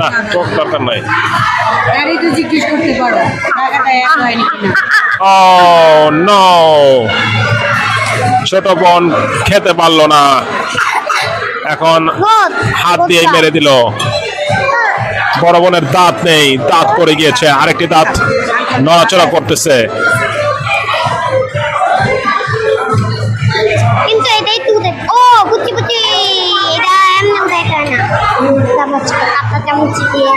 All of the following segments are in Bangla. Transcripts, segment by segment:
না চোখ দরকার নাই। জিজ্ঞেস করতে পারো নো, ছোট বোন খেতে পারলো না, এখন হাত দিয়ে মেরে দিল। বড় বোনের দাঁত নেই, দাঁত পড়ে গিয়েছে, আরেকটি দাঁত নড়াচড়া করতেছে। কিন্তু এটাই তুই দেখ। ও বুঝছি বুঝছি, এটা এমনি উঠাই যায় না, তারপর কাপটা চামচ দিয়ে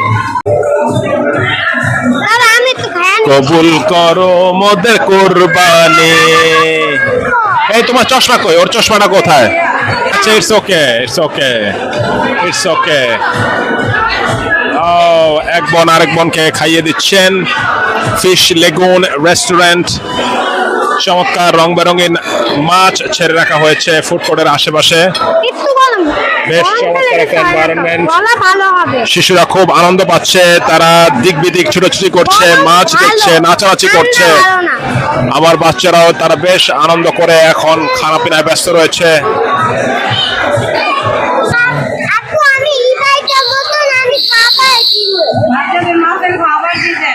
দাদা আমি একটু খাই। কবুল করো মোদের কুরবানি। এই তোমার চশমা কই? ওর চশমাটা কোথায়? আচ্ছা, it's okay, it's okay, it's okay. এক বোন আরেক বোনকে খাইয়ে দিচ্ছেন। ফিশ লেগুন রেস্টুরেন্ট, চমৎকার রং বেরঙিন মাছ ছেড়ে রাখা হয়েছে ফুড কোর্টের আশেপাশে। একটু গরম, বেশ চমৎকার একটা এনভায়রনমেন্ট। গলা ভালো হবে। শিশুরা খুব আনন্দ পাচ্ছে, তারা দিক বিদিক ছুটোছুটি করছে, মাছ দেখছে, নাচানাচি করছে। আমার বাচ্চারাও তারা বেশ আনন্দ করে এখন খানা পিনায় ব্যস্ত রয়েছে। আপু আমি ইবাই যাব তো, আমি খাবার দিব। বাচ্চাদের মাছের খাবার দিতে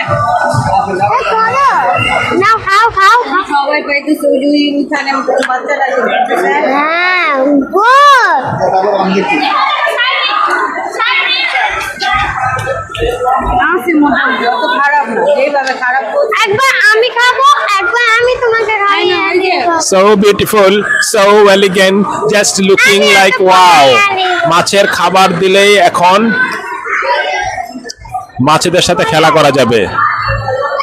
নাও খাও খাও। সবাই পাইতেছে ওই যে উঠানে বাচ্চারা করতেছে। হ্যাঁ গুড। আছে মোটামুটি, অত খারাপ না, যেভাবে খারাপ করছে। একবার আমি খাবো, একবার আমি তোমাকে খাইয়ে দিব। So beautiful, so elegant, just looking like wow. মাছের খাবার দিলেই এখন মাছেদের সাথে খেলা করা যাবে।